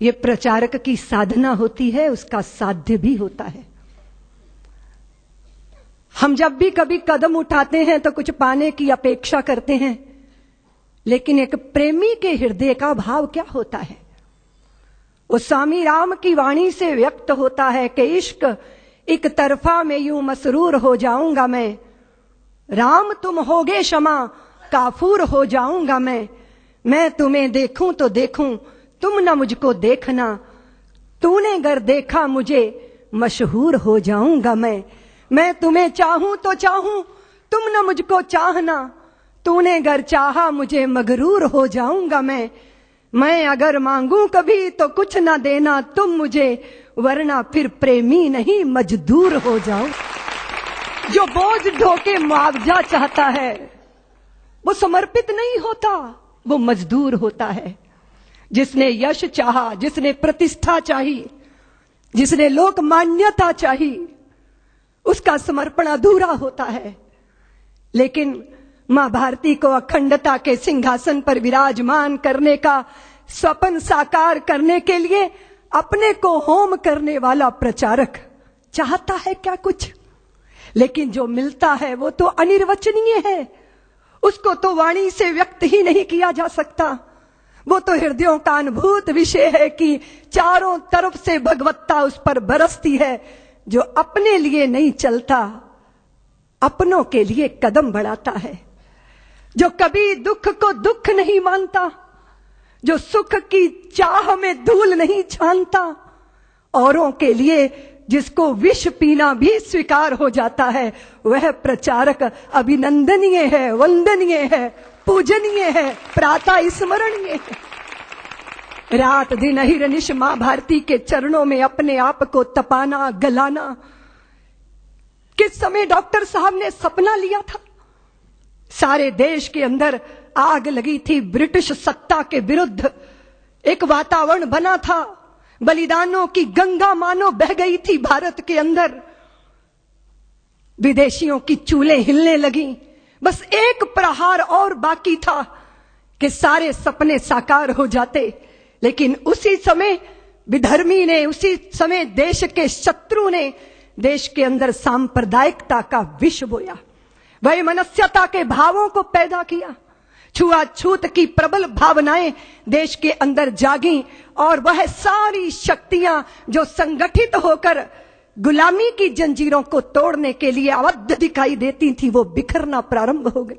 ये प्रचारक की साधना होती है, उसका साध्य भी होता है। हम जब भी कभी कदम उठाते हैं तो कुछ पाने की अपेक्षा करते हैं, लेकिन एक प्रेमी के हृदय का भाव क्या होता है? वो स्वामी राम की वाणी से व्यक्त होता है कि इश्क एक तरफा में यूं मसरूर हो जाऊंगा मैं, राम तुम होगे क्षमा काफूर हो जाऊंगा मैं तुम्हें देखूं तो देखूं तुम न मुझको देखना, तूने गर देखा मुझे मशहूर हो जाऊंगा मैं तुम्हें चाहूं तो चाहूं तुम न मुझको चाहना, तूने गर चाहा मुझे मगरूर हो जाऊंगा मैं अगर मांगूं कभी तो कुछ ना देना तुम मुझे, वरना फिर प्रेमी नहीं मजदूर हो जाऊं। जो बोझ ढोके मुआवजा चाहता है वो समर्पित नहीं होता, वो मजदूर होता है। जिसने यश चाहा, जिसने प्रतिष्ठा चाहिए, जिसने लोक मान्यता चाहिए, उसका समर्पण अधूरा होता है। लेकिन मां भारती को अखंडता के सिंहासन पर विराजमान करने का स्वप्न साकार करने के लिए अपने को होम करने वाला प्रचारक चाहता है क्या कुछ? लेकिन जो मिलता है वो तो अनिर्वचनीय है, उसको तो वाणी से व्यक्त ही नहीं किया जा सकता। वो तो हृदयों का अनुभूत विषय है कि चारों तरफ से भगवत्ता उस पर बरसती है। जो अपने लिए नहीं चलता, अपनों के लिए कदम बढ़ाता है, जो कभी दुख को दुख नहीं मानता, जो सुख की चाह में धूल नहीं छानता, औरों के लिए जिसको विष पीना भी स्वीकार हो जाता है, वह प्रचारक अभिनंदनीय है, वंदनीय है, पूजनीय है, प्रातः स्मरणीय है। रात दिन अहिर्निश मां भारती के चरणों में अपने आप को तपाना, गलाना। किस समय डॉक्टर साहब ने सपना लिया था? सारे देश के अंदर आग लगी थी, ब्रिटिश सत्ता के विरुद्ध एक वातावरण बना था, बलिदानों की गंगा मानो बह गई थी भारत के अंदर, विदेशियों की चूल्हे हिलने लगी। बस एक प्रहार और बाकी था कि सारे सपने साकार हो जाते। लेकिन उसी समय विधर्मी ने, उसी समय देश के शत्रु ने देश के अंदर सांप्रदायिकता का विष बोया, वैमनस्यता के भावों को पैदा किया, छुआछूत की प्रबल भावनाएं देश के अंदर जागी, और वह सारी शक्तियां जो संगठित होकर गुलामी की जंजीरों को तोड़ने के लिए आबद्ध दिखाई देती थी, वो बिखरना प्रारंभ हो गई।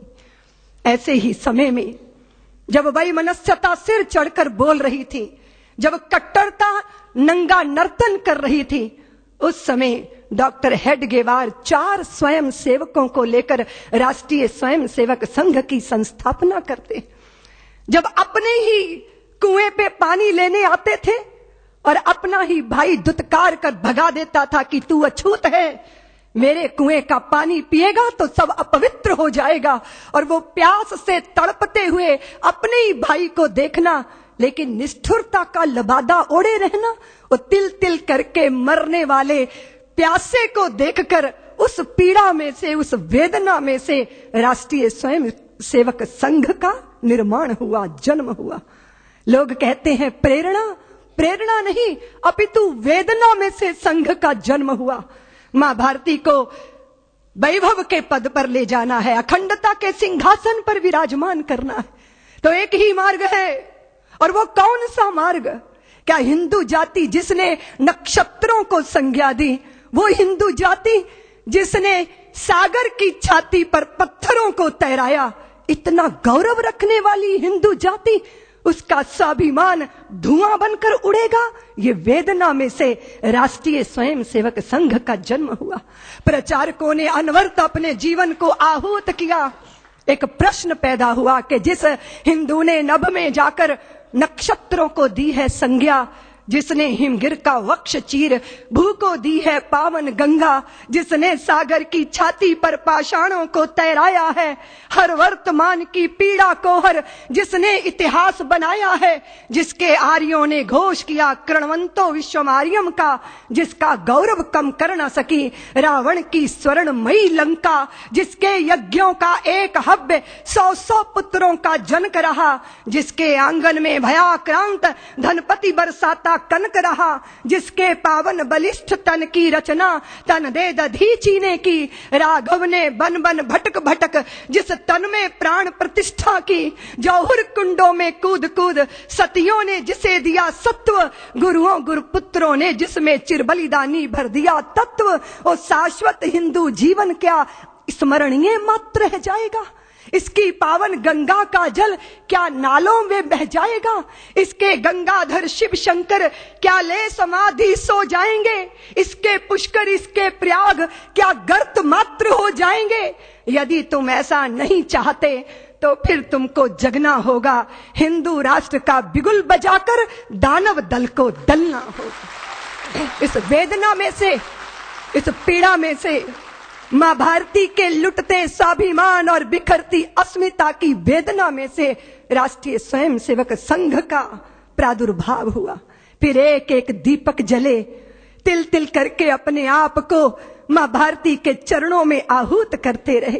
ऐसे ही समय में जब वैमनस्यता सिर चढ़कर बोल रही थी, जब कट्टरता नंगा नर्तन कर रही थी, उस समय डॉक्टर हेडगेवार 4 स्वयं सेवकों को लेकर राष्ट्रीय स्वयं सेवक संघ की संस्थापना करते। जब अपने ही कुएं पे पानी लेने आते थे और अपना ही भाई दुत्कार कर भगा देता था कि तू अछूत है, मेरे कुएं का पानी पिएगा तो सब अपवित्र हो जाएगा, और वो प्यास से तड़पते हुए अपने ही भाई को देखना, लेकिन निष्ठुरता का लबादा ओढ़े रहना, वो तिल तिल करके मरने वाले प्यासे को देखकर उस पीड़ा में से, उस वेदना में से राष्ट्रीय स्वयं सेवक संघ का निर्माण हुआ, जन्म हुआ। लोग कहते हैं प्रेरणा, प्रेरणा नहीं अपितु वेदना में से संघ का जन्म हुआ। मां भारती को वैभव के पद पर ले जाना है, अखंडता के सिंहासन पर विराजमान करना है, तो एक ही मार्ग है। और वो कौन सा मार्ग? क्या हिंदू जाति जिसने नक्षत्रों को संज्ञा दी, वो हिंदू जाति जिसने सागर की छाती पर पत्थरों को तैराया, इतना गौरव रखने वाली हिंदू जाति, उसका स्वाभिमान धुआं बनकर उड़ेगा? ये वेदना में से राष्ट्रीय स्वयं सेवक संघ का जन्म हुआ। प्रचारकों ने अनवरत अपने जीवन को आहूत किया। एक प्रश्न पैदा हुआ कि जिस हिंदू ने नभ में जाकर नक्षत्रों को दी है संज्ञा, जिसने हिमगिर का वक्ष चीर भू को दी है पावन गंगा, जिसने सागर की छाती पर पाषाणों को तैराया है, हर वर्तमान की पीड़ा को हर जिसने इतिहास बनाया है, जिसके आर्यों ने घोष किया कृणवंतो विश्वमार्यम का, जिसका गौरव कम कर न सकी रावण की स्वर्णमयी लंका, जिसके यज्ञों का एक हव्य 100 पुत्रों का जनक रहा, जिसके आंगन में भयाक्रांत धनपति बरसाता सदा कनक रहा, जिसके पावन बलिष्ठ तन की रचना तन दे दधीची ने की। राघव ने बन बन भटक भटक जिस तन में प्राण प्रतिष्ठा की। जौहर कुंडों में कूद कूद सतियों ने जिसे दिया सत्व, गुरुओं गुरुपुत्रों ने जिसमें चिरबलिदानी भर दिया तत्व। और शाश्वत हिंदू जीवन क्या स्मरणीय मात्र रह जाएगा? इसकी पावन गंगा का जल क्या नालों में बह जाएगा? इसके गंगाधर शिव शंकर क्या ले समाधि सो जाएंगे? इसके पुष्कर इसके प्रयाग क्या गर्त मात्र हो जाएंगे? यदि तुम ऐसा नहीं चाहते तो फिर तुमको जगना होगा, हिंदू राष्ट्र का बिगुल बजाकर दानव दल को दलना होगा। इस वेदना में से, इस पीड़ा में से मां भारती के लुटते स्वाभिमान और बिखरती अस्मिता की वेदना में से राष्ट्रीय स्वयंसेवक संघ का प्रादुर्भाव हुआ। फिर एक एक दीपक जले, तिल तिल करके अपने आप को मां भारती के चरणों में आहूत करते रहे।